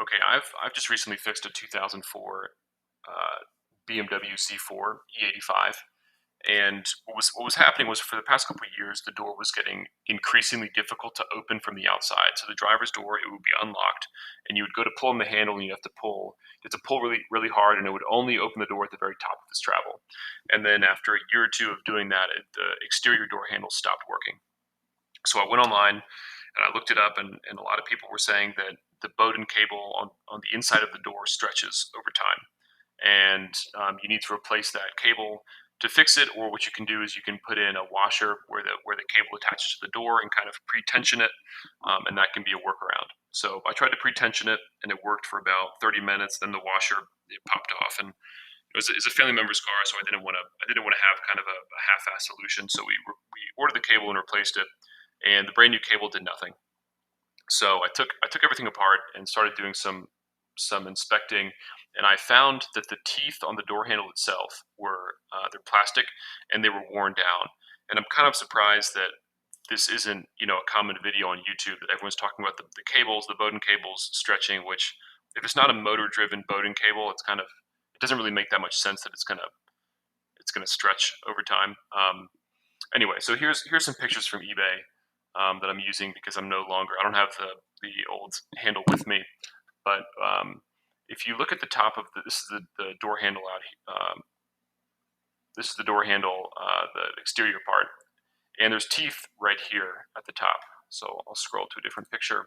Okay, I've just recently fixed a 2004 BMW Z4 E85, and what was happening was for the past couple of years the door was getting increasingly difficult to open from the outside. So the driver's door, it would be unlocked, and you would go to pull on the handle, and you have to pull really hard, and it would only open the door at the very top of this travel. And then after a year or two of doing that, the exterior door handle stopped working. So I went online and I looked it up, and a lot of people were saying that the Bowden cable on the inside of the door stretches over time, and you need to replace that cable to fix it. Or what you can do is you can put in a washer where the cable attaches to the door and kind of pre-tension it, and that can be a workaround. So I tried to pre-tension it, and it worked for about 30 minutes. Then the washer, it popped off, and it was a family member's car, so I didn't want to have kind of a half-ass solution. So we ordered the cable and replaced it, and the brand new cable did nothing. So I took everything apart and started doing some inspecting, and I found that the teeth on the door handle itself were they're plastic, and they were worn down. And I'm kind of surprised that this isn't, a common video on YouTube, that everyone's talking about the cables, the Bowden cables stretching. Which, if it's not a motor-driven Bowden cable, it doesn't really make that much sense that it's gonna stretch over time. Anyway, so here's some pictures from eBay that I'm using because I don't have the old handle with me. But if you look at the top of this is the door handle this is the door handle, the exterior part, and there's teeth right here at the top. So I'll scroll to a different picture.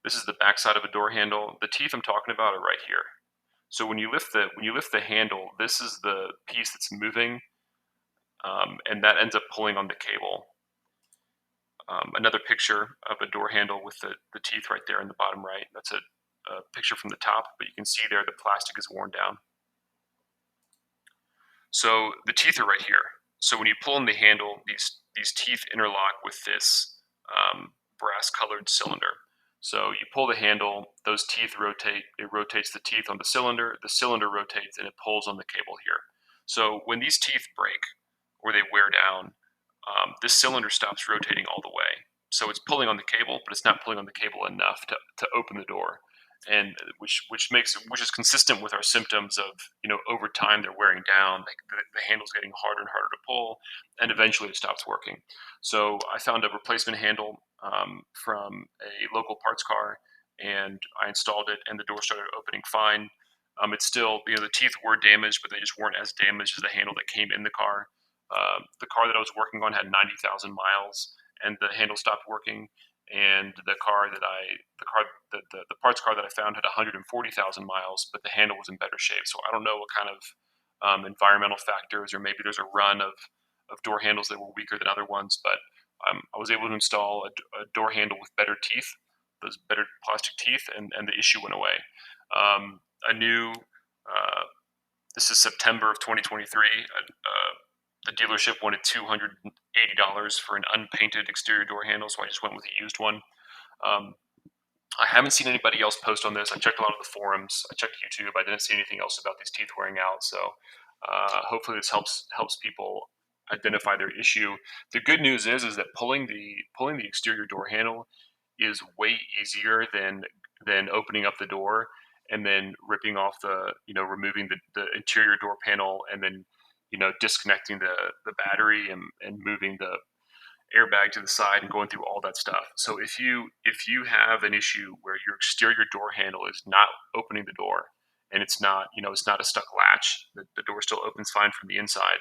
This is the back side of a door handle. The teeth I'm talking about are right here. So when you lift the handle, this is the piece that's moving, and that ends up pulling on the cable. Another picture of a door handle with the teeth right there in the bottom right. That's a picture from the top, but you can see there the plastic is worn down. So the teeth are right here. So when you pull on the handle, these teeth interlock with this brass-colored cylinder. So you pull the handle, those teeth rotate. It rotates the teeth on the cylinder. The cylinder rotates, and it pulls on the cable here. So when these teeth break or they wear down, this cylinder stops rotating all the way. So it's pulling on the cable, but it's not pulling on the cable enough to open the door, and which is consistent with our symptoms of, over time they're wearing down. Like the handle's getting harder and harder to pull, and eventually it stops working. So I found a replacement handle from a local parts car, and I installed it, and the door started opening fine. It's still, the teeth were damaged, but they just weren't as damaged as the handle that came in the car. The car that I was working on had 90,000 miles, and the handle stopped working. And the parts car that I found had 140,000 miles, but the handle was in better shape. So I don't know what kind of environmental factors, or maybe there's a run of door handles that were weaker than other ones. But I was able to install a door handle with better teeth, those better plastic teeth, and the issue went away. A new This is September of 2023. The dealership wanted $280 for an unpainted exterior door handle, so I just went with a used one. Um, I haven't seen anybody else post on this. I checked a lot of the forums. I checked YouTube. I didn't see anything else about these teeth wearing out. So hopefully this helps people identify their issue. The good news is that pulling the exterior door handle is way easier than opening up the door and then ripping off removing the interior door panel, and then disconnecting the battery, and moving the airbag to the side and going through all that stuff. So if you have an issue where your exterior door handle is not opening the door, and it's not a stuck latch, the door still opens fine from the inside.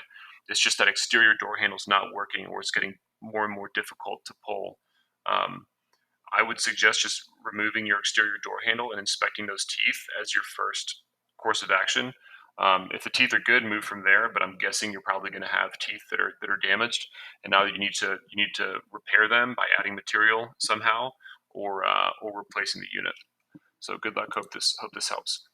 It's just that exterior door handle is not working, or it's getting more and more difficult to pull. Um, I would suggest just removing your exterior door handle and inspecting those teeth as your first course of action. If the teeth are good, move from there. But I'm guessing you're probably going to have teeth that are damaged, and now you need to repair them by adding material somehow, or replacing the unit. So good luck. Hope this helps.